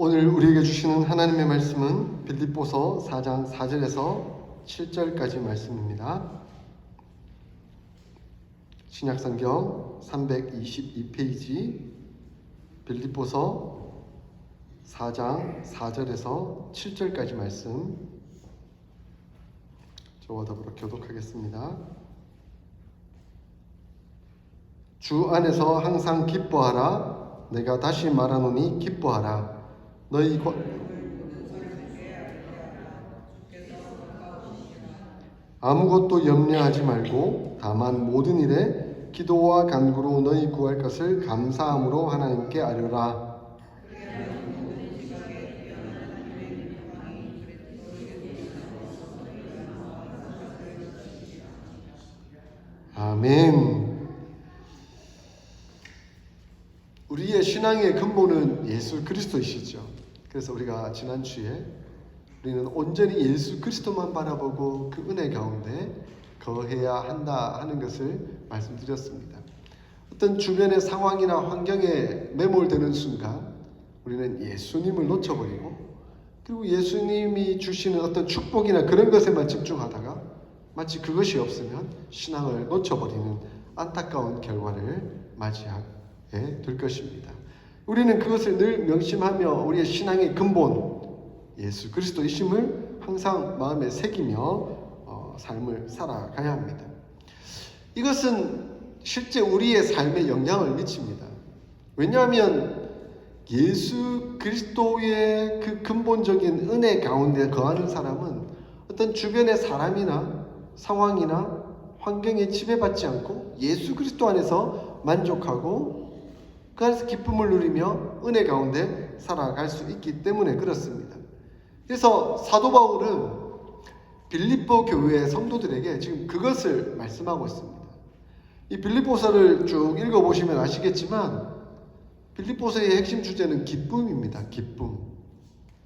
오늘 우리에게 주시는 하나님의 말씀은 빌립보서 4장 4절에서 7절까지 말씀입니다. 신약성경 322페이지 빌립보서 4장 4절에서 7절까지 말씀 저와 더불어 교독하겠습니다. 주 안에서 항상 기뻐하라. 내가 다시 말하노니 기뻐하라. 너희 아무것도 염려하지 말고 다만 모든 일에 기도와 간구로 너희 구할 것을 감사함으로 하나님께 아뢰라. 아멘. 우리의 신앙의 근본은 예수 그리스도이시죠. 그래서 우리가 지난주에 우리는 온전히 예수 그리스도만 바라보고 그 은혜 가운데 거해야 한다 하는 것을 말씀드렸습니다. 어떤 주변의 상황이나 환경에 매몰되는 순간 우리는 예수님을 놓쳐버리고 그리고 예수님이 주시는 어떤 축복이나 그런 것에만 집중하다가 마치 그것이 없으면 신앙을 놓쳐버리는 안타까운 결과를 맞이하게 될 것입니다. 우리는 그것을 늘 명심하며 우리의 신앙의 근본 예수 그리스도이심을 항상 마음에 새기며 삶을 살아가야 합니다. 이것은 실제 우리의 삶에 영향을 미칩니다. 왜냐하면 예수 그리스도의 그 근본적인 은혜 가운데 거하는 사람은 어떤 주변의 사람이나 상황이나 환경에 지배받지 않고 예수 그리스도 안에서 만족하고 그 안에서 기쁨을 누리며 은혜 가운데 살아갈 수 있기 때문에 그렇습니다. 그래서 사도 바울은 빌립보 교회의 성도들에게 지금 그것을 말씀하고 있습니다. 이 빌립보서를 쭉 읽어보시면 아시겠지만 빌립보서의 핵심 주제는 기쁨입니다. 기쁨.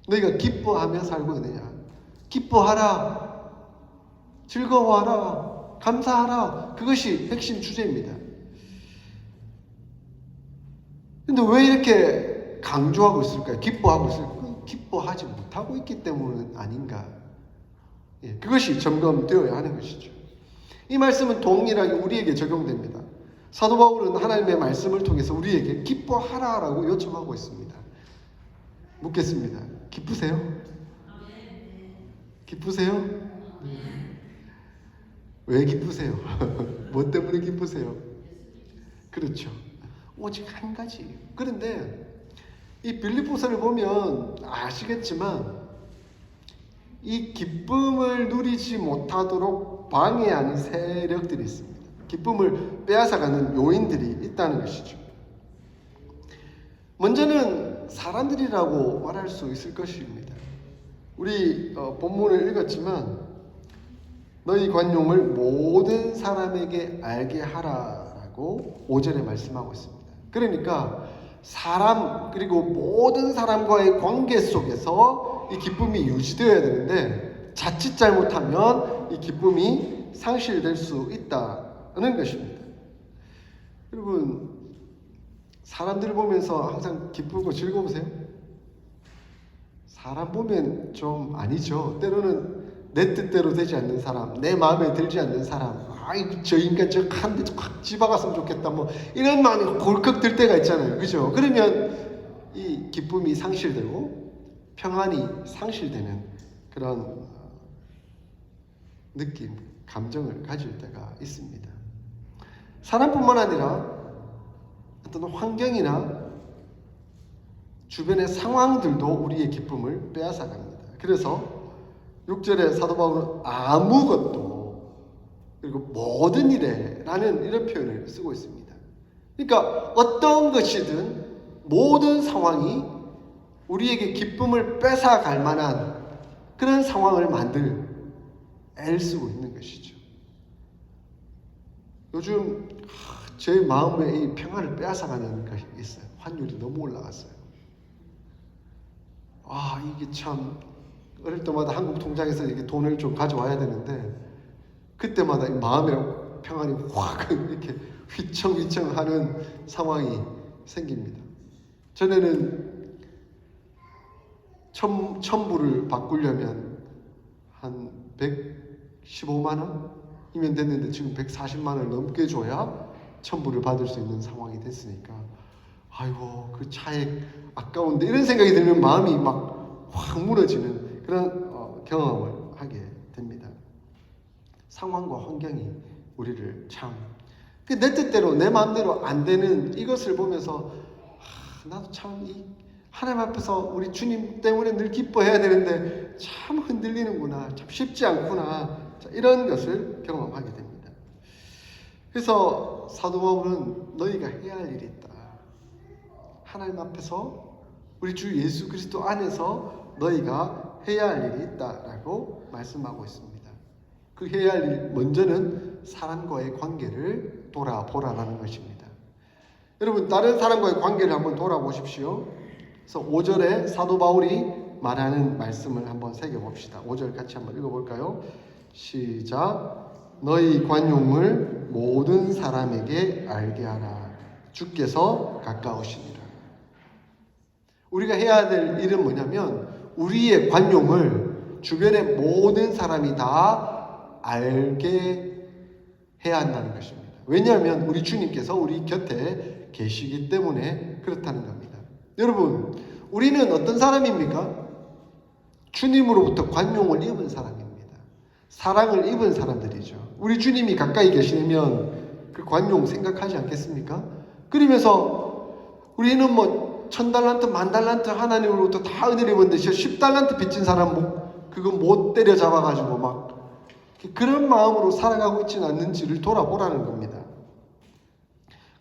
너희가 기뻐하며 살고 있느냐. 기뻐하라. 즐거워하라. 감사하라. 그것이 핵심 주제입니다. 근데 왜 이렇게 강조하고 있을까요? 기뻐하고 있을까요? 기뻐하지 못하고 있기 때문은 아닌가? 그것이 점검되어야 하는 것이죠. 이 말씀은 동일하게 우리에게 적용됩니다. 사도 바울은 하나님의 말씀을 통해서 우리에게 기뻐하라라고 요청하고 있습니다. 묻겠습니다. 기쁘세요? 기쁘세요? 왜 기쁘세요? 뭐 때문에 기쁘세요? 그렇죠. 오직 한 가지. 그런데 이 빌립보서를 보면 아시겠지만 이 기쁨을 누리지 못하도록 방해하는 세력들이 있습니다. 기쁨을 빼앗아가는 요인들이 있다는 것이죠. 먼저는 사람들이라고 말할 수 있을 것입니다. 우리 본문을 읽었지만 너희 관용을 모든 사람에게 알게 하라라고 5절에 말씀하고 있습니다. 그러니까 사람 그리고 모든 사람과의 관계 속에서 이 기쁨이 유지되어야 되는데 자칫 잘못하면 이 기쁨이 상실될 수 있다는 것입니다. 여러분 사람들을 보면서 항상 기쁘고 즐거우세요? 사람 보면 좀 아니죠. 때로는 내 뜻대로 되지 않는 사람, 내 마음에 들지 않는 사람, 저 인간 저 한 대 확 집어갔으면 좋겠다 뭐 이런 마음이 골컥 들 때가 있잖아요. 그죠? 그러면 이 기쁨이 상실되고 평안이 상실되는 그런 느낌, 감정을 가질 때가 있습니다. 사람뿐만 아니라 어떤 환경이나 주변의 상황들도 우리의 기쁨을 빼앗아갑니다. 그래서 6절에 사도 바울은 아무것도 그리고 모든 일에 라는 이런 표현을 쓰고 있습니다. 그러니까 어떤 것이든 모든 상황이 우리에게 기쁨을 뺏어갈 만한 그런 상황을 만들 애를 쓰고 있는 것이죠. 요즘 제 마음에 이 평안을 빼앗아가는 것이 있어요. 환율이 너무 올라갔어요. 이게 참 어릴 때마다 한국 통장에서 이렇게 돈을 좀 가져와야 되는데 그때마다 마음의 평안이 확 이렇게 휘청휘청하는 상황이 생깁니다. 전에는 첨부를 바꾸려면 한 115만 원이면 됐는데 지금 140만 원을 넘게 줘야 첨부를 받을 수 있는 상황이 됐으니까 아이고 그 차액 아까운데 이런 생각이 들면 마음이 막 확 무너지는 그런 경험을 하게 됩니다. 상황과 환경이 우리를 참 내 뜻대로 내 마음대로 안 되는 이것을 보면서 나도 참 하나님 앞에서 우리 주님 때문에 늘 기뻐해야 되는데 참 흔들리는구나, 참 쉽지 않구나, 이런 것을 경험하게 됩니다. 그래서 사도 바울은 너희가 해야 할 일이 있다. 하나님 앞에서 우리 주 예수 그리스도 안에서 너희가 해야 할 일이 있다라고 말씀하고 있습니다. 그 해야 할 일 먼저는 사람과의 관계를 돌아보라라는 것입니다. 여러분 다른 사람과의 관계를 한번 돌아보십시오. 그래서 5절에 사도 바울이 말하는 말씀을 한번 새겨봅시다. 5절 같이 한번 읽어볼까요? 시작. 너희 관용을 모든 사람에게 알게 하라. 주께서 가까우시니라. 우리가 해야 될 일은 뭐냐면 우리의 관용을 주변의 모든 사람이 다 알게 해야 한다는 것입니다. 왜냐하면 우리 주님께서 우리 곁에 계시기 때문에 그렇다는 겁니다. 여러분, 우리는 어떤 사람입니까? 주님으로부터 관용을 입은 사람입니다. 사랑을 입은 사람들이죠. 우리 주님이 가까이 계시면 그 관용 생각하지 않겠습니까? 그러면서 우리는 1000달란트, 10,000달란트 하나님으로부터 다 은혜를 입었는데 10달란트 빚진 사람 그거 못 때려잡아가지고 막 그런 마음으로 살아가고 있지는 않는지를 돌아보라는 겁니다.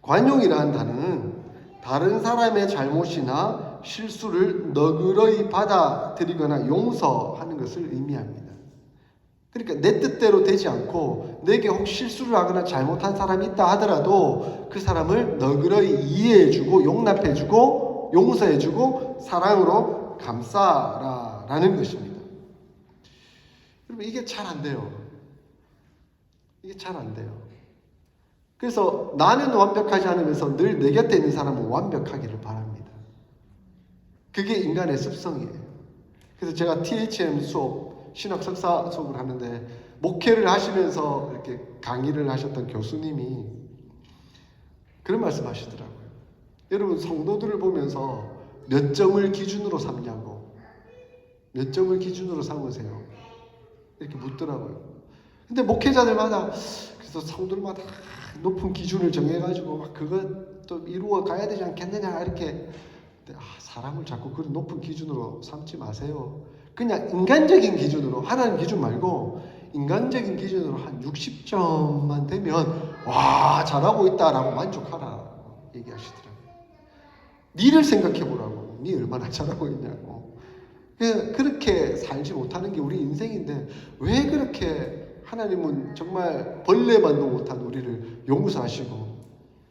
관용이라는 단어는 다른 사람의 잘못이나 실수를 너그러이 받아들이거나 용서하는 것을 의미합니다. 그러니까 내 뜻대로 되지 않고 내게 혹시 실수를 하거나 잘못한 사람이 있다 하더라도 그 사람을 너그러이 이해해주고 용납해주고 용서해주고 사랑으로 감싸라라는 것입니다. 여러분 이게 잘 안 돼요. 이게 잘 안 돼요. 그래서 나는 완벽하지 않으면서 늘 내 곁에 있는 사람은 완벽하기를 바랍니다. 그게 인간의 습성이에요. 그래서 제가 THM 수업, 신학 석사 수업을 하는데 목회를 하시면서 이렇게 강의를 하셨던 교수님이 그런 말씀 하시더라고요. 여러분 성도들을 보면서 몇 점을 기준으로 삼냐고, 몇 점을 기준으로 삼으세요? 이렇게 묻더라고요. 근데 목회자들마다 그래서 성도들마다 높은 기준을 정해가지고 막 그것도 이루어 가야 되지 않겠느냐 이렇게. 사람을 자꾸 그런 높은 기준으로 삼지 마세요. 그냥 인간적인 기준으로, 하나님 기준 말고 인간적인 기준으로 한 60점만 되면 와 잘하고 있다라고 만족하라 얘기하시더라고요. 니를 생각해보라고. 니 얼마나 잘하고 있냐고. 그렇게 살지 못하는 게 우리 인생인데 왜 그렇게 하나님은 정말 벌레만도 못한 우리를 용서하시고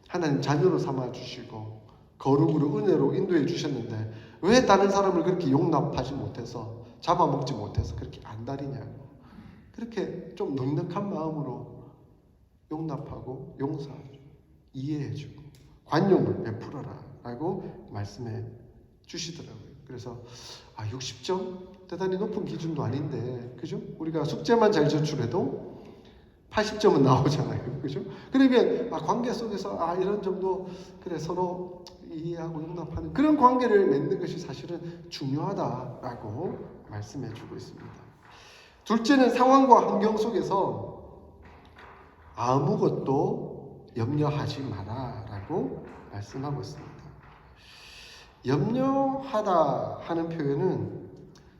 하나님 자녀로 삼아주시고 거룩으로 은혜로 인도해 주셨는데 왜 다른 사람을 그렇게 용납하지 못해서 잡아먹지 못해서 그렇게 안달이냐고. 그렇게 좀 넉넉한 마음으로 용납하고 용서하고 이해해주고 관용을 베풀어라 라고 말씀해 주시더라고요. 그래서 60점? 대단히 높은 기준도 아닌데 그죠? 우리가 숙제만 잘 제출해도 80점은 나오잖아요. 그죠? 그러면 관계 속에서 이런 정도 그래 서로 이해하고 용납하는 그런 관계를 맺는 것이 사실은 중요하다라고 말씀해 주고 있습니다. 둘째는 상황과 환경 속에서 아무것도 염려하지 마라라고 말씀하고 있습니다. 염려하다 하는 표현은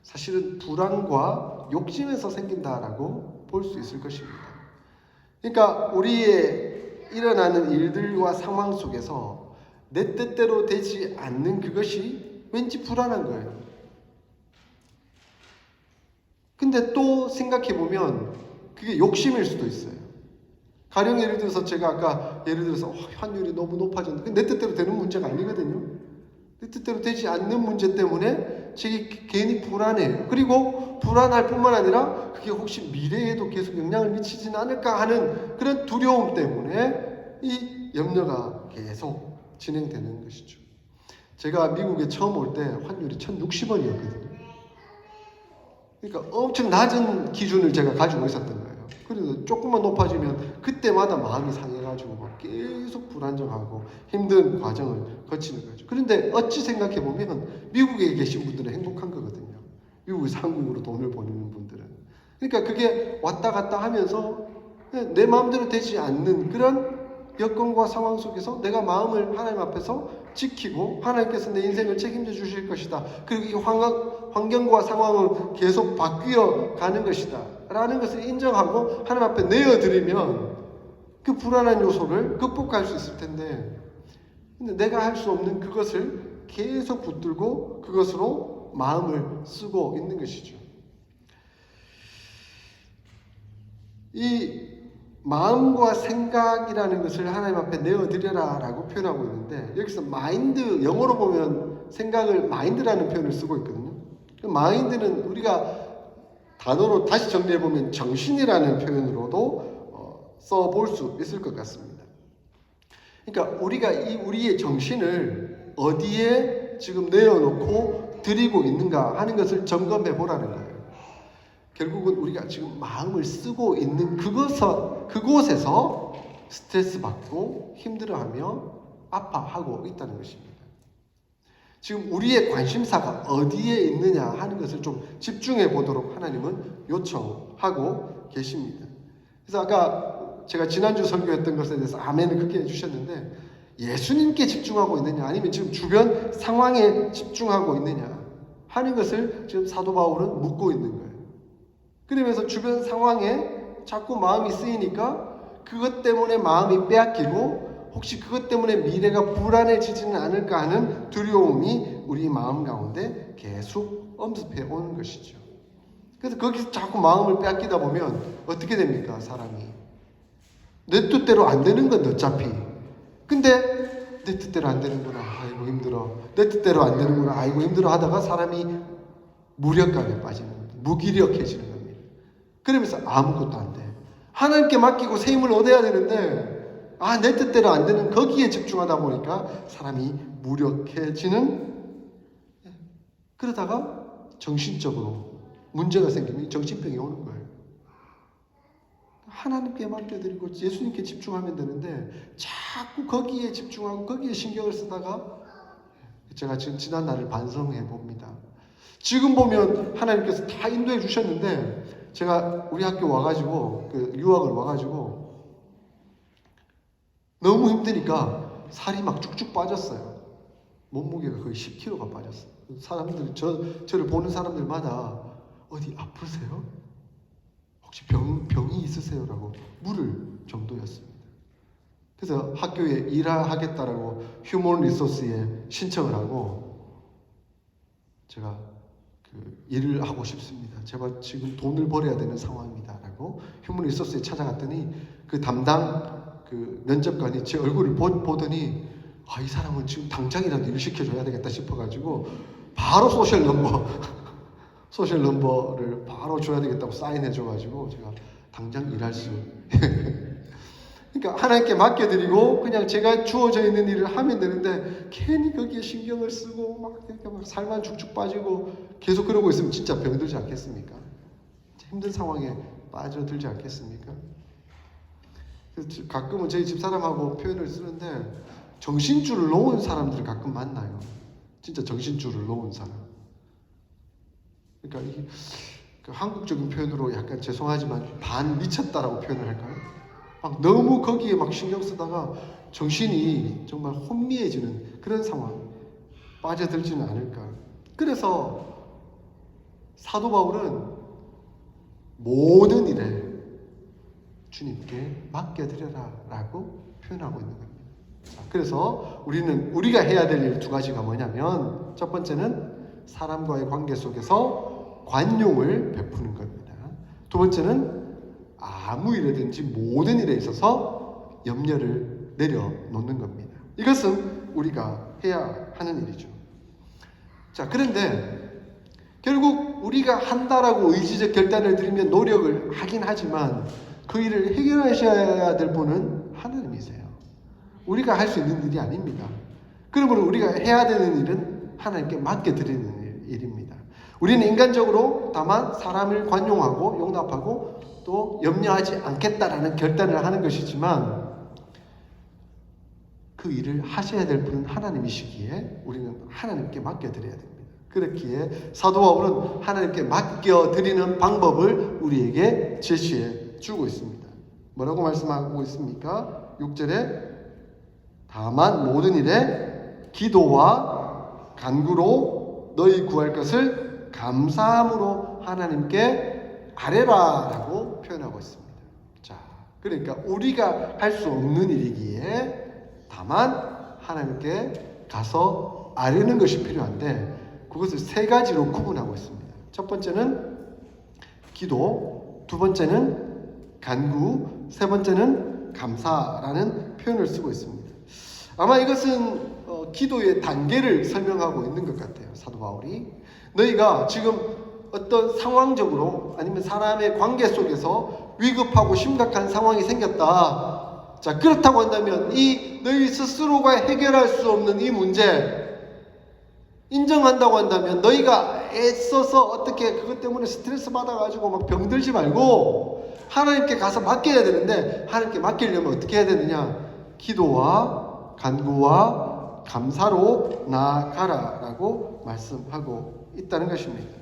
사실은 불안과 욕심에서 생긴다라고 볼 수 있을 것입니다. 그러니까 우리의 일어나는 일들과 상황 속에서 내 뜻대로 되지 않는 그것이 왠지 불안한 거예요. 근데 또 생각해보면 그게 욕심일 수도 있어요. 가령 예를 들어서 제가 아까 예를 들어서 환율이 너무 높아졌는데 내 뜻대로 되는 문제가 아니거든요. 내 뜻대로 되지 않는 문제 때문에 제게 괜히 불안해요. 그리고 불안할 뿐만 아니라 그게 혹시 미래에도 계속 영향을 미치지는 않을까 하는 그런 두려움 때문에 이 염려가 계속 진행되는 것이죠. 제가 미국에 처음 올 때 환율이 1,060원이었거든요. 그러니까 엄청 낮은 기준을 제가 가지고 있었던 거예요. 그래서 조금만 높아지면 그때마다 마음이 상해가지고 막 계속 불안정하고 힘든 과정을 거치는 거죠. 그런데 어찌 생각해 보면 미국에 계신 분들은 행복한 거거든요. 미국에서 한국으로 돈을 보내는 분들은. 그러니까 그게 왔다 갔다 하면서 내 마음대로 되지 않는 그런 여건과 상황 속에서 내가 마음을 하나님 앞에서 지키고 하나님께서 내 인생을 책임져 주실 것이다. 그리고 이 환경과 상황은 계속 바뀌어 가는 것이다. 라는 것을 인정하고 하나님 앞에 내어드리면 그 불안한 요소를 극복할 수 있을 텐데, 근데 내가 할 수 없는 그것을 계속 붙들고 그것으로 마음을 쓰고 있는 것이죠. 이 마음과 생각이라는 것을 하나님 앞에 내어드려라 라고 표현하고 있는데, 여기서 마인드, 영어로 보면 생각을 마인드라는 표현을 쓰고 있거든요. 마인드는 우리가 단어로 다시 정리해보면 정신이라는 표현으로도 써볼 수 있을 것 같습니다. 그러니까 우리가 우리의 정신을 어디에 지금 내어놓고 드리고 있는가 하는 것을 점검해 보라는 거예요. 결국은 우리가 지금 마음을 쓰고 있는 그곳에서 스트레스 받고 힘들어하며 아파하고 있다는 것입니다. 지금 우리의 관심사가 어디에 있느냐 하는 것을 좀 집중해 보도록 하나님은 요청하고 계십니다. 그래서 아까 제가 지난주 설교했던 것에 대해서 아멘을 크게 해주셨는데, 예수님께 집중하고 있느냐 아니면 지금 주변 상황에 집중하고 있느냐 하는 것을 지금 사도 바울은 묻고 있는 거예요. 그러면서 주변 상황에 자꾸 마음이 쓰이니까 그것 때문에 마음이 빼앗기고 혹시 그것 때문에 미래가 불안해지지는 않을까 하는 두려움이 우리 마음 가운데 계속 엄습해 오는 것이죠. 그래서 거기서 자꾸 마음을 빼앗기다 보면 어떻게 됩니까? 사람이 내 뜻대로 안 되는 건 어차피, 근데 내 뜻대로 안 되는구나, 아이고 힘들어, 내 뜻대로 안 되는구나, 아이고 힘들어 하다가 사람이 무력감에 빠지는 겁니다. 무기력해지는 겁니다. 그러면서 아무것도 안 돼. 하나님께 맡기고 새 힘을 얻어야 되는데 내 뜻대로 안 되는 거기에 집중하다 보니까 사람이 무력해지는, 그러다가 정신적으로 문제가 생기면 정신병이 오는 거예요. 하나님께 맡겨드리고 예수님께 집중하면 되는데 자꾸 거기에 집중하고 거기에 신경을 쓰다가, 제가 지금 지난 날을 반성해 봅니다. 지금 보면 하나님께서 다 인도해 주셨는데 제가 우리 학교 와가지고 유학을 와가지고 너무 힘드니까 살이 막 쭉쭉 빠졌어요. 몸무게가 거의 10kg가 빠졌어요. 사람들, 저를 보는 사람들마다 어디 아프세요? 혹시 병이 있으세요? 라고 물을 정도였습니다. 그래서 학교에 일하겠다라고 휴먼 리소스에 신청을 하고, 제가 일을 하고 싶습니다. 제가 지금 돈을 벌어야 되는 상황입니다. 라고 휴먼 리소스에 찾아갔더니 그 담당 면접관이 제 얼굴을 보더니 이 사람은 지금 당장이라도 일 시켜줘야 되겠다 싶어가지고 바로 소셜 넘버를 바로 줘야 되겠다고 사인해줘가지고 제가 당장 일할 수 그러니까 하나님께 맡겨드리고 그냥 제가 주어져 있는 일을 하면 되는데 괜히 거기에 신경을 쓰고 막 살만 축축 빠지고 계속 그러고 있으면 진짜 병들지 않겠습니까? 힘든 상황에 빠져들지 않겠습니까? 그래서 가끔은 저희 집사람하고 표현을 쓰는데 정신줄을 놓은 사람들을 가끔 만나요. 진짜 정신줄을 놓은 사람. 그러니까 이게 한국적인 표현으로 약간 죄송하지만 반 미쳤다라고 표현을 할까요? 막 너무 거기에 막 신경 쓰다가 정신이 정말 혼미해지는 그런 상황, 빠져들지는 않을까. 그래서 사도 바울은 모든 일에 주님께 맡겨드려라 라고 표현하고 있는 겁니다. 그래서 우리가 해야 될 일 두 가지가 뭐냐면, 첫 번째는 사람과의 관계 속에서 관용을 베푸는 겁니다. 두 번째는 아무 일이든지 모든 일에 있어서 염려를 내려놓는 겁니다. 이것은 우리가 해야 하는 일이죠. 자, 그런데 결국 우리가 한다라고 의지적 결단을 들이면 노력을 하긴 하지만 그 일을 해결하셔야 될 분은 하나님이세요. 우리가 할 수 있는 일이 아닙니다. 그러므로 우리가 해야 되는 일은 하나님께 맡겨드리는 일입니다. 우리는 인간적으로 다만 사람을 관용하고 용납하고 또 염려하지 않겠다라는 결단을 하는 것이지만 그 일을 하셔야 될 분은 하나님이시기에 우리는 하나님께 맡겨드려야 됩니다. 그렇기에 사도 바울은 하나님께 맡겨드리는 방법을 우리에게 제시해 주고 있습니다. 뭐라고 말씀하고 있습니까? 6절에 다만 모든 일에 기도와 간구로 너희 구할 것을 감사함으로 하나님께 아뢰라 라고 표현하고 있습니다. 자, 그러니까 우리가 할 수 없는 일이기에 다만 하나님께 가서 아뢰는 것이 필요한데 그것을 세 가지로 구분하고 있습니다. 첫 번째는 기도, 두 번째는 간구, 세 번째는 감사라는 표현을 쓰고 있습니다. 아마 이것은 기도의 단계를 설명하고 있는 것 같아요. 사도 바울이 너희가 지금 어떤 상황적으로 아니면 사람의 관계 속에서 위급하고 심각한 상황이 생겼다. 자, 그렇다고 한다면 이 너희 스스로가 해결할 수 없는 이 문제 인정한다고 한다면 너희가 애써서 어떻게 그것 때문에 스트레스 받아가지고 막 병들지 말고 하나님께 가서 맡겨야 되는데 하나님께 맡기려면 어떻게 해야 되느냐? 기도와 간구와 감사로 나아가라 라고 말씀하고 있다는 것입니다.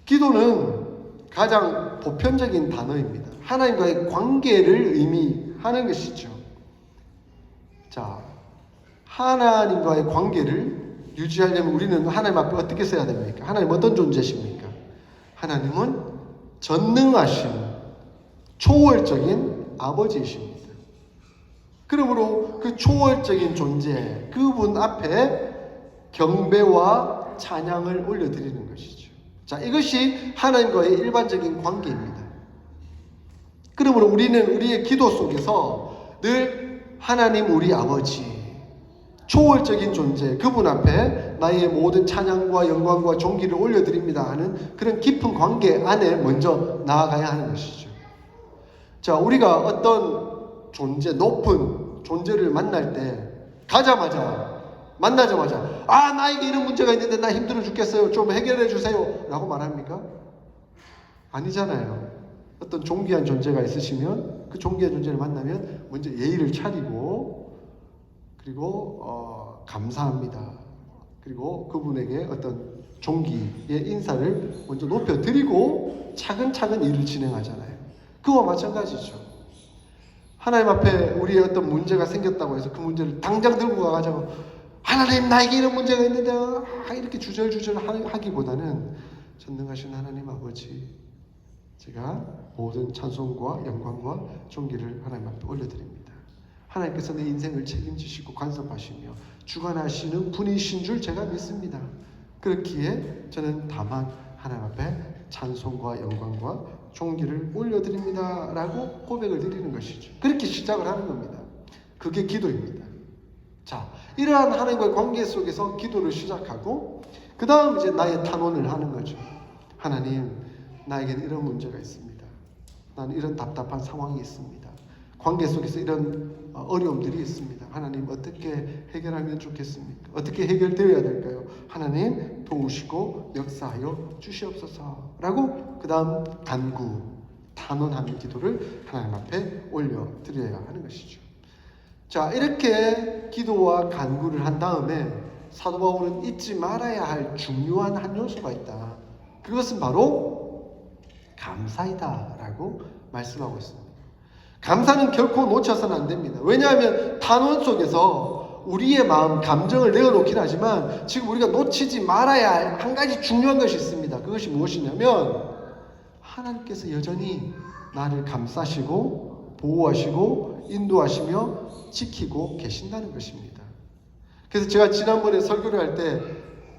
기도는 가장 보편적인 단어입니다. 하나님과의 관계를 의미하는 것이죠. 자, 하나님과의 관계를 유지하려면 우리는 하나님 앞에 어떻게 서야 됩니까? 하나님 어떤 존재십니까? 하나님은 전능하신 초월적인 아버지이십니다. 그러므로 그 초월적인 존재, 그분 앞에 경배와 찬양을 올려드리는 것이죠. 자, 이것이 하나님과의 일반적인 관계입니다. 그러므로 우리는 우리의 기도 속에서 늘 하나님 우리 아버지, 초월적인 존재, 그분 앞에 나의 모든 찬양과 영광과 존귀를 올려드립니다 하는 그런 깊은 관계 안에 먼저 나아가야 하는 것이죠. 자, 우리가 어떤 존재, 높은 존재를 만날 때 만나자마자 나에게 이런 문제가 있는데 나 힘들어 죽겠어요. 좀 해결해 주세요. 라고 말합니까? 아니잖아요. 어떤 존귀한 존재가 있으시면 그 존귀한 존재를 만나면 먼저 예의를 차리고 그리고 감사합니다. 그리고 그분에게 어떤 존귀의 인사를 먼저 높여드리고 차근차근 일을 진행하잖아요. 그와 마찬가지죠. 하나님 앞에 우리의 어떤 문제가 생겼다고 해서 그 문제를 당장 들고 가가지고 하나님 나에게 이런 문제가 있는데 이렇게 주절주절 하기보다는 전능하신 하나님 아버지, 제가 모든 찬송과 영광과 존귀를 하나님 앞에 올려드립니다. 하나님께서 내 인생을 책임지시고 간섭하시며 주관하시는 분이신 줄 제가 믿습니다. 그렇기에 저는 다만 하나님 앞에 찬송과 영광과 존귀를 올려드립니다 라고 고백을 드리는 것이죠. 그렇게 시작을 하는 겁니다. 그게 기도입니다. 자, 이러한 하나님과의 관계 속에서 기도를 시작하고 그 다음 이제 나의 탄원을 하는 거죠. 하나님, 나에게는 이런 문제가 있습니다. 나는 이런 답답한 상황이 있습니다. 관계 속에서 이런 어려움들이 있습니다. 하나님, 어떻게 해결하면 좋겠습니까? 어떻게 해결되어야 될까요? 하나님 도우시고 역사하여 주시옵소서 라고 그 다음 간구, 탄원하는 기도를 하나님 앞에 올려드려야 하는 것이죠. 자, 이렇게 기도와 간구를 한 다음에 사도 바울은 잊지 말아야 할 중요한 한 요소가 있다. 그것은 바로 감사이다 라고 말씀하고 있습니다. 감사는 결코 놓쳐서는 안 됩니다. 왜냐하면 탄원 속에서 우리의 마음, 감정을 내어놓긴 하지만 지금 우리가 놓치지 말아야 할 한 가지 중요한 것이 있습니다. 그것이 무엇이냐면 하나님께서 여전히 나를 감싸시고 보호하시고 인도하시며 지키고 계신다는 것입니다. 그래서 제가 지난번에 설교를 할 때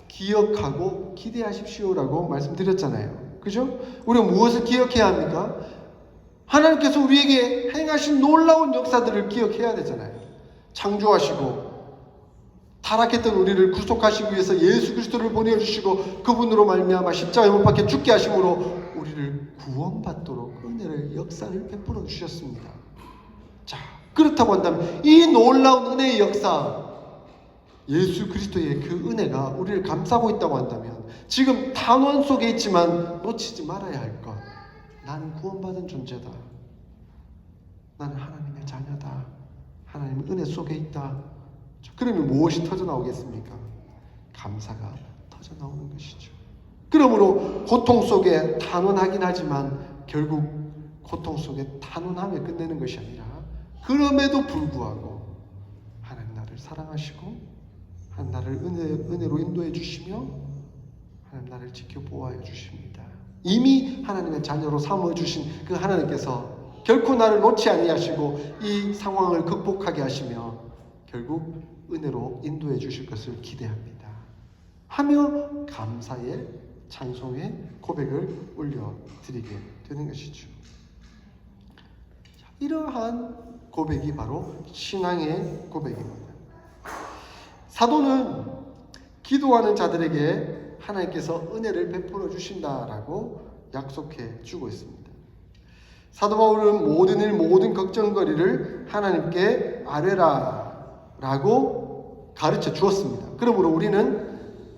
기억하고 기대하십시오라고 말씀드렸잖아요. 그죠? 우리가 무엇을 기억해야 합니까? 하나님께서 우리에게 행하신 놀라운 역사들을 기억해야 되잖아요. 창조하시고 타락했던 우리를 구속하시기 위해서 예수 그리스도를 보내주시고 그분으로 말미암아 십자가에 못 박혀 죽게 하심으로 우리를 구원받도록 은혜의 역사를 베풀어 주셨습니다. 자, 그렇다고 한다면 이 놀라운 은혜의 역사, 예수 그리스도의 그 은혜가 우리를 감싸고 있다고 한다면 지금 탄원 속에 있지만 놓치지 말아야 할 것. 나는 구원받은 존재다. 나는 하나님의 자녀다. 하나님의 은혜 속에 있다. 그러면 무엇이 터져나오겠습니까? 감사가 터져나오는 것이죠. 그러므로 고통 속에 탄원하긴 하지만 결국 고통 속에 탄원하며 끝내는 것이 아니라 그럼에도 불구하고 하나님 나를 사랑하시고 하나님 나를 은혜로 인도해 주시며 하나님 나를 지켜 보호하여 주십니다. 이미 하나님의 자녀로 삼아 주신 그 하나님께서 결코 나를 놓지 아니하시고 이 상황을 극복하게 하시며 결국 은혜로 인도해 주실 것을 기대합니다. 하며 감사의 찬송의 고백을 올려드리게 되는 것이죠. 이러한 고백이 바로 신앙의 고백입니다. 사도는 기도하는 자들에게 하나님께서 은혜를 베풀어 주신다라고 약속해 주고 있습니다. 사도 바울은 모든 일 모든 걱정거리를 하나님께 아뢰라 라고 가르쳐 주었습니다. 그러므로 우리는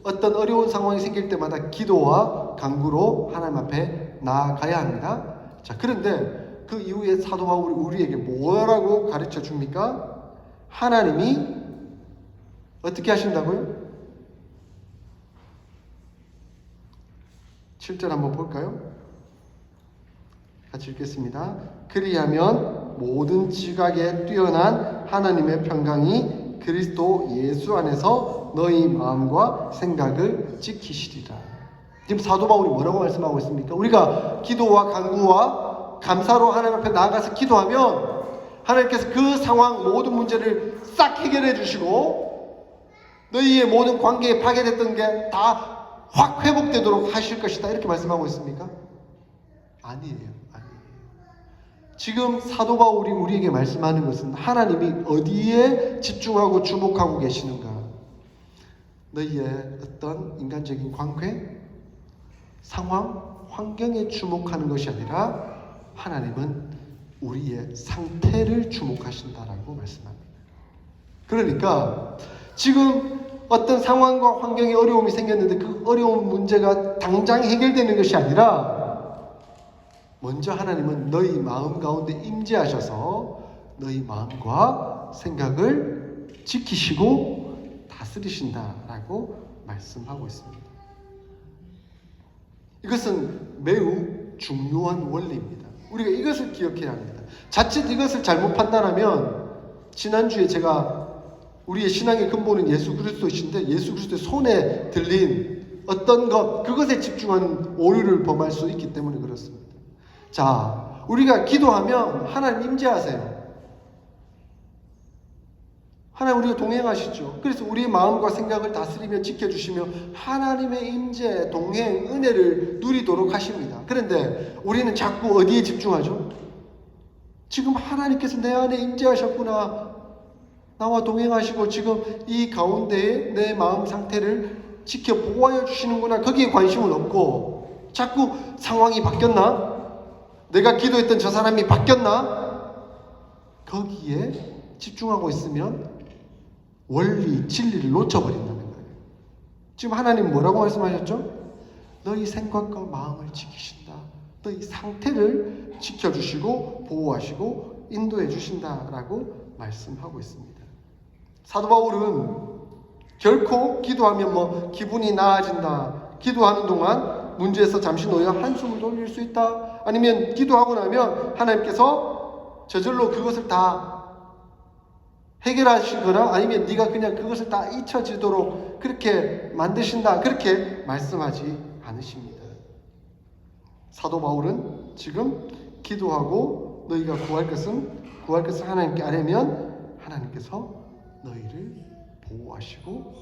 어떤 어려운 상황이 생길 때마다 기도와 간구로 하나님 앞에 나아가야 합니다. 자, 그런데 그 이후에 사도 바울이 우리에게 뭐라고 가르쳐 줍니까? 하나님이 어떻게 하신다고요? 7절 한번 볼까요? 같이 읽겠습니다. 그리하면 모든 지각에 뛰어난 하나님의 평강이 그리스도 예수 안에서 너희 마음과 생각을 지키시리라. 지금 사도 바울이 뭐라고 말씀하고 있습니까? 우리가 기도와 간구와 감사로 하나님 앞에 나아가서 기도하면 하나님께서 그 상황 모든 문제를 싹 해결해 주시고 너희의 모든 관계에 파괴됐던 게 다 확 회복되도록 하실 것이다. 이렇게 말씀하고 있습니까? 아니에요. 지금 사도 바울이 우리에게 말씀하는 것은 하나님이 어디에 집중하고 주목하고 계시는가? 너희의 어떤 인간적인 관계, 상황, 환경에 주목하는 것이 아니라 하나님은 우리의 상태를 주목하신다라고 말씀합니다. 그러니까 지금 어떤 상황과 환경에 어려움이 생겼는데 그 어려운 문제가 당장 해결되는 것이 아니라 먼저 하나님은 너희 마음 가운데 임재하셔서 너희 마음과 생각을 지키시고 다스리신다라고 말씀하고 있습니다. 이것은 매우 중요한 원리입니다. 우리가 이것을 기억해야 합니다. 자칫 이것을 잘못 판단하면 지난주에 제가 우리의 신앙의 근본은 예수 그리스도이신데 예수 그리스도의 손에 들린 어떤 것 그것에 집중하는 오류를 범할 수 있기 때문에 그렇습니다. 자, 우리가 기도하면 하나님 임재하세요. 하나님 우리가 동행하시죠. 그래서 우리의 마음과 생각을 다스리며 지켜주시며 하나님의 임재, 동행, 은혜를 누리도록 하십니다. 그런데 우리는 자꾸 어디에 집중하죠? 지금 하나님께서 내 안에 임재하셨구나. 나와 동행하시고 지금 이 가운데에 내 마음 상태를 지켜 보호하여 주시는구나. 거기에 관심은 없고 자꾸 상황이 바뀌었나? 내가 기도했던 저 사람이 바뀌었나? 거기에 집중하고 있으면 원리, 진리를 놓쳐버린다는 거예요. 지금 하나님 뭐라고 말씀하셨죠? 너희 생각과 마음을 지키신다. 너희 상태를 지켜주시고 보호하시고 인도해 주신다라고 말씀하고 있습니다. 사도 바울은 결코 기도하면 기분이 나아진다. 기도하는 동안 문제에서 잠시 놓여 한숨을 돌릴 수 있다. 아니면 기도하고 나면 하나님께서 저절로 그것을 다 해결하시거나 아니면 네가 그냥 그것을 다 잊혀지도록 그렇게 만드신다. 그렇게 말씀하지 않으십니다. 사도 바울은 지금 기도하고 너희가 구할 것을 하나님께 아뢰면 하나님께서 너희를 보호하시고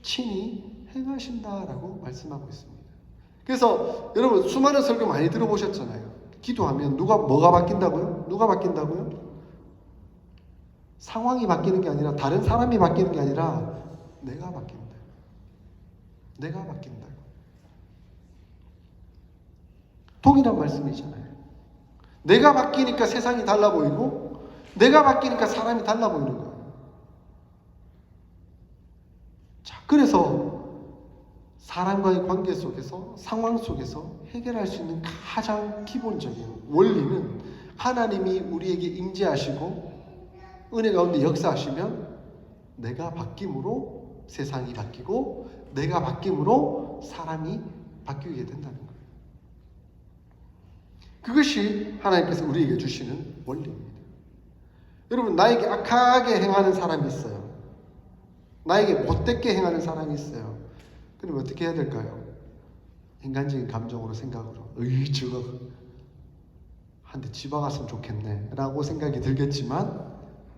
친히 행하신다라고 말씀하고 있습니다. 그래서 여러분 수많은 설교 많이 들어보셨잖아요. 기도하면 뭐가 바뀐다고요? 누가 바뀐다고요? 상황이 바뀌는 게 아니라 다른 사람이 바뀌는 게 아니라 내가 바뀐다. 내가 바뀐다고. 동일한 말씀이잖아요. 내가 바뀌니까 세상이 달라 보이고 내가 바뀌니까 사람이 달라 보이는 거예요. 자, 그래서 사람과의 관계 속에서, 상황 속에서 해결할 수 있는 가장 기본적인 원리는 하나님이 우리에게 임재하시고 은혜 가운데 역사하시면 내가 바뀜으로 세상이 바뀌고 내가 바뀜으로 사람이 바뀌게 된다는 거예요. 그것이 하나님께서 우리에게 주시는 원리입니다. 여러분, 나에게 악하게 행하는 사람이 있어요. 나에게 못되게 행하는 사람이 있어요. 그럼 어떻게 해야 될까요? 인간적인 감정으로 생각으로 저거 한 대 집어갔으면 좋겠네 라고 생각이 들겠지만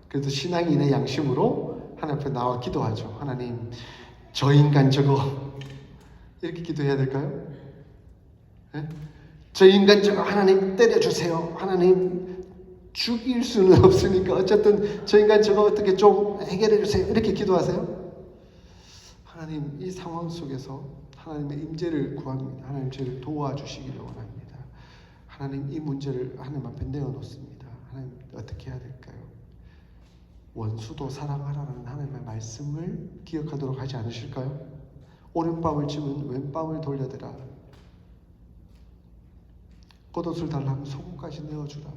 그래도 신앙인의 양심으로 하나님 앞에 나와 기도하죠. 하나님, 저 인간 저거 이렇게 기도해야 될까요? 네? 저 인간 저거 하나님 때려주세요. 하나님 죽일 수는 없으니까 어쨌든 저 인간 저거 어떻게 좀 해결해 주세요. 이렇게 기도하세요? 하나님, 이 상황 속에서 하나님의 임재를 구합니다. 하나님 저를 도와주시기를 원합니다. 하나님, 이 문제를 하나님 앞에 내어놓습니다. 하나님 어떻게 해야 될까요? 원수도 사랑하라는 하나님의 말씀을 기억하도록 하지 않으실까요? 오른밤을 치면 왼밤을 돌려대라. 겉옷을 달라면 속옷까지 내어주라.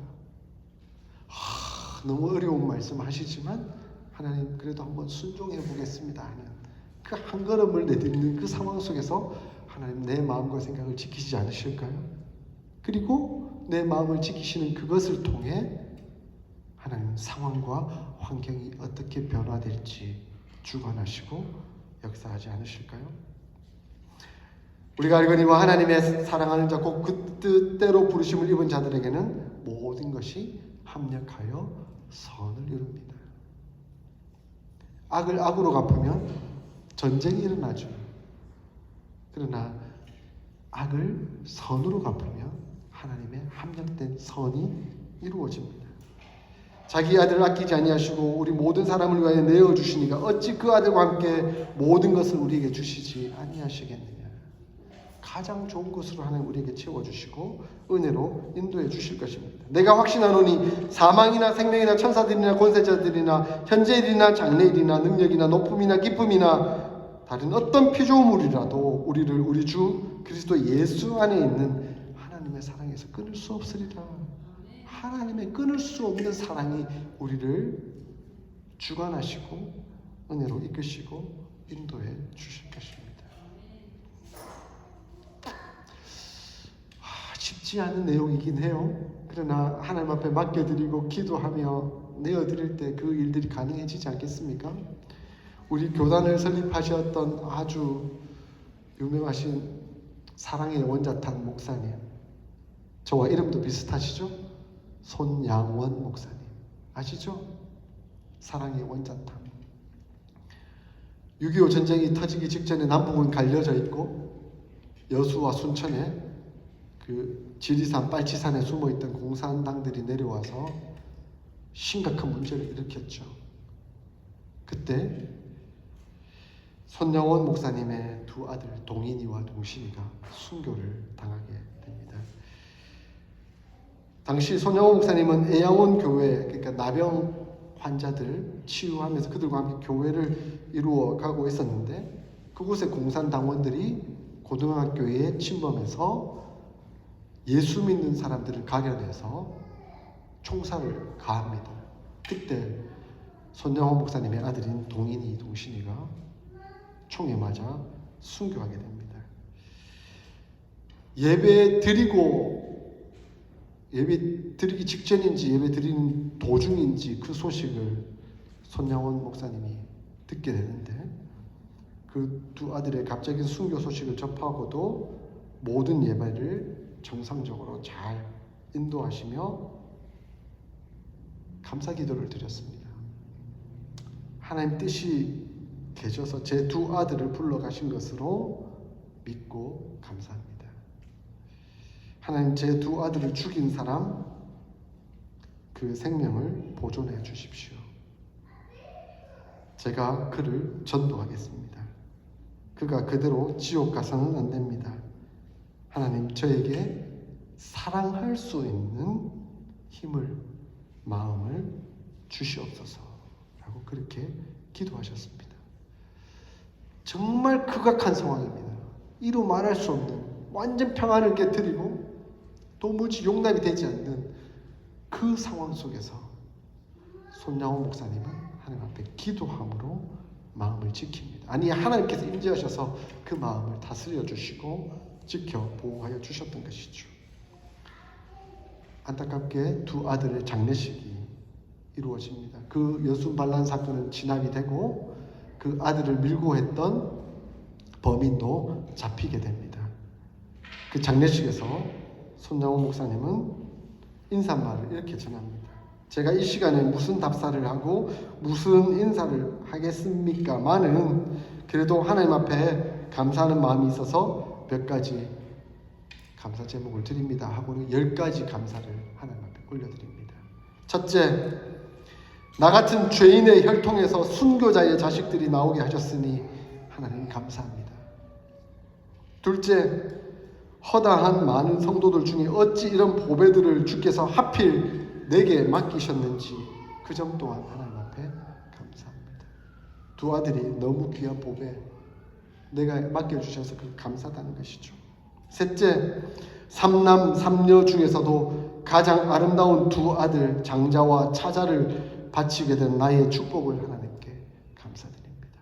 너무 어려운 말씀 하시지만 하나님 그래도 한번 순종해 보겠습니다 하는 그 한 걸음을 내딛는 그 상황 속에서 하나님 내 마음과 생각을 지키지 않으실까요? 그리고 내 마음을 지키시는 그것을 통해 하나님 상황과 환경이 어떻게 변화될지 주관하시고 역사하지 않으실까요? 우리가 알거니와 하나님의 사랑하는 자 곧 그 뜻대로 부르심을 입은 자들에게는 모든 것이 합력하여 선을 이룹니다. 악을 악으로 갚으면 전쟁이 일어나죠. 그러나 악을 선으로 갚으면 하나님의 합력된 선이 이루어집니다. 자기 아들을 아끼지 아니하시고 우리 모든 사람을 위하여 내어주시니까 어찌 그 아들과 함께 모든 것을 우리에게 주시지 아니하시겠느냐. 가장 좋은 것으로 하나님 우리에게 채워주시고 은혜로 인도해 주실 것입니다. 내가 확신하노니 사망이나 생명이나 천사들이나 권세자들이나 현재일이나 장래일이나 능력이나 높음이나 기쁨이나 다른 어떤 피조물이라도 우리를 우리 주 그리스도 예수 안에 있는 하나님의 사랑에서 끊을 수 없으리라. 하나님의 끊을 수 없는 사랑이 우리를 주관하시고 은혜로 이끄시고 인도해 주실 것입니다. 쉽지 않은 내용이긴 해요. 그러나 하나님 앞에 맡겨드리고 기도하며 내어드릴 때 그 일들이 가능해지지 않겠습니까? 우리 교단을 설립하셨던 아주 유명하신 사랑의 원자탄 목사님, 저와 이름도 비슷하시죠? 손양원 목사님 아시죠? 사랑의 원자탄. 6.25 전쟁이 터지기 직전에 남북은 갈려져 있고 여수와 순천에 그 지리산 빨치산에 숨어있던 공산당들이 내려와서 심각한 문제를 일으켰죠. 그때 손양원 목사님의 두 아들 동인이와 동신이가 순교를 당하게 됩니다. 당시 손양원 목사님은 애양원 교회, 그러니까 나병 환자들 치유하면서 그들과 함께 교회를 이루어 가고 있었는데 그곳에 공산당원들이 고등학교에 침범해서 예수 믿는 사람들을 가려내서 총살을 가합니다. 그때 손양원 목사님의 아들인 동인이 동신이가 총에 맞아 순교하게 됩니다. 예배 드리기 직전인지 예배 드리는 도중인지 그 소식을 손양원 목사님이 듣게 되는데 그 두 아들의 갑작인 순교 소식을 접하고도 모든 예배를 정상적으로 잘 인도하시며 감사 기도를 드렸습니다. 하나님 뜻이 계셔서 제 두 아들을 불러가신 것으로 믿고 감사합니다. 하나님 제 두 아들을 죽인 사람 그 생명을 보존해 주십시오. 제가 그를 전도하겠습니다. 그가 그대로 지옥 가서는 안 됩니다. 하나님 저에게 사랑할 수 있는 힘을 마음을 주시옵소서 라고 그렇게 기도하셨습니다. 정말 극악한 상황입니다. 이루 말할 수 없는 완전 평안을 깨뜨리고 도무지 용납이 되지 않는 그 상황 속에서 손양호 목사님은 하나님 앞에 기도함으로 마음을 지킵니다. 아니, 하나님께서 임재하셔서 그 마음을 다스려 주시고 지켜 보호하여 주셨던 것이죠. 안타깝게 두 아들의 장례식이 이루어집니다. 그 여순반란 사건은 진압이 되고 그 아들을 밀고 했던 범인도 잡히게 됩니다. 그 장례식에서 손양호 목사님은 인사말을 이렇게 전합니다. 제가 이 시간에 무슨 답사를 하고 무슨 인사를 하겠습니까마는 그래도 하나님 앞에 감사하는 마음이 있어서 몇 가지 감사 제목을 드립니다 하고는 10가지 감사를 하나님 앞에 올려드립니다. 첫째, 나 같은 죄인의 혈통에서 순교자의 자식들이 나오게 하셨으니 하나님 감사합니다. 둘째, 허다한 많은 성도들 중에 어찌 이런 보배들을 주께서 하필 내게 맡기셨는지 그 점 또한 하나님 앞에 감사합니다. 두 아들이 너무 귀한 보배 내가 맡겨주셔서 그 감사하다는 것이죠. 셋째, 삼남 삼녀 중에서도 가장 아름다운 두 아들 장자와 차자를 바치게 된 나의 축복을 하나님께 감사드립니다.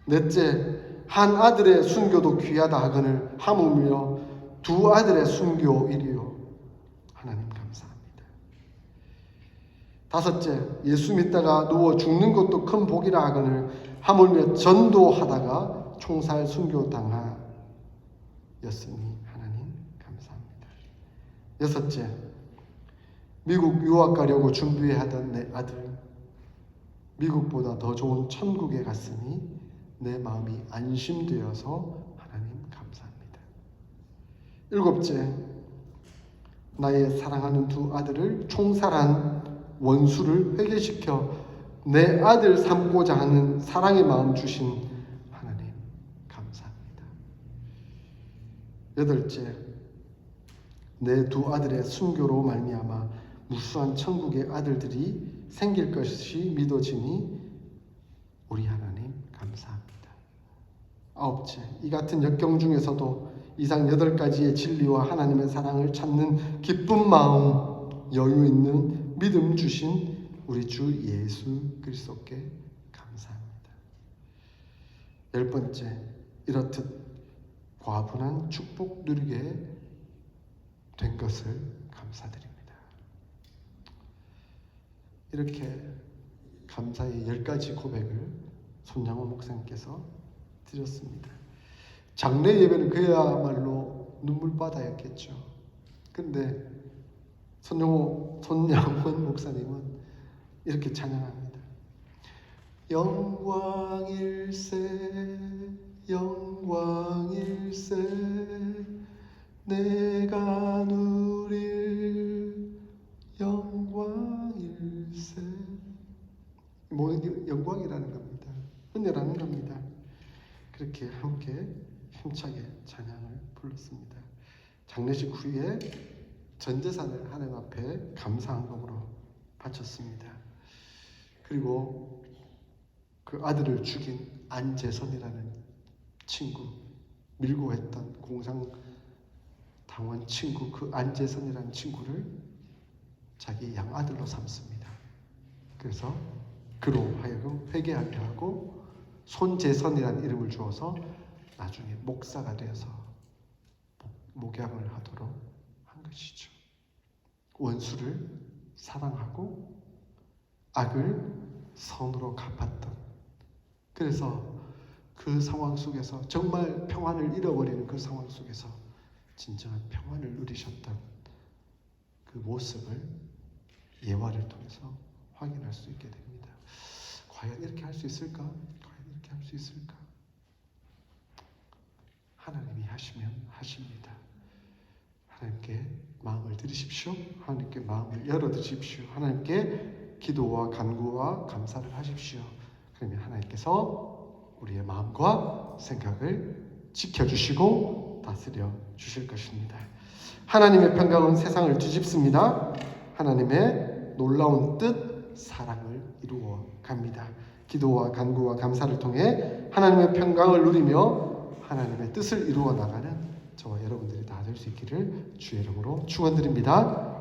넷째, 한 아들의 순교도 귀하다 하거늘 하물며 두 아들의 순교이리요 하나님 감사합니다. 다섯째, 예수 믿다가 누워 죽는 것도 큰 복이라 하거늘 하물며 전도하다가 총살 순교 당하였으니 하나님 감사합니다. 여섯째, 미국 유학 가려고 준비하던 내 아들 미국보다 더 좋은 천국에 갔으니 내 마음이 안심되어서 하나님 감사합니다. 일곱째, 나의 사랑하는 두 아들을 총살한 원수를 회개시켜 내 아들 삼고자 하는 사랑의 마음 주신 하나님 감사합니다. 여덟째, 내 두 아들의 순교로 말미암아 무수한 천국의 아들들이 생길 것이 믿어지니 우리 하나님 감사합니다. 아홉째, 이 같은 역경 중에서도 이상 8가지의 진리와 하나님의 사랑을 찾는 기쁜 마음, 여유 있는 믿음 주신 우리 주 예수 그리스도께 감사합니다. 10번째, 이렇듯 과분한 축복 누리게 된 것을 감사드립니다. 이렇게 감사의 10가지 고백을 손양호 목사님께서 드렸습니다. 장례 예배는 그야말로 눈물바다였겠죠. 근데 손양원 목사님은 이렇게 찬양합니다. 영광일세 영광일세 내가 누릴 영광일세. 뭐 영광이라는 겁니다. 은혜라는 겁니다. 그렇게 함께 힘차게 찬양을 불렀습니다. 장례식 후에 전 재산을 하나님 앞에 감사헌금으로 바쳤습니다. 그리고 그 아들을 죽인 안재선이라는 친구, 밀고 했던 공상당원 친구, 그 안재선이라는 친구를 자기 양아들로 삼습니다. 그래서 그로 하여금 회개하게 하고 손재선이라는 이름을 주어서 나중에 목사가 되어서 목양을 하도록 한 것이죠. 원수를 사랑하고 악을 선으로 갚았던, 그래서 그 상황 속에서 정말 평안을 잃어버리는 그 상황 속에서 진정한 평안을 누리셨던 그 모습을 예화를 통해서 확인할 수 있게 됩니다. 과연 이렇게 할 수 있을까? 과연 이렇게 할 수 있을까? 하나님이 하시면 하십니다. 하나님께 마음을 들이십시오. 하나님께 마음을 열어드십시오. 하나님께 기도와 간구와 감사를 하십시오. 그러면 하나님께서 우리의 마음과 생각을 지켜주시고 다스려 주실 것입니다. 하나님의 평강은 세상을 뒤집습니다. 하나님의 놀라운 뜻, 사랑을 이루어 갑니다. 기도와 간구와 감사를 통해 하나님의 평강을 누리며 하나님의 뜻을 이루어 나가는 저와 여러분들이 다 될 수 있기를 주의 이름으로 축원드립니다.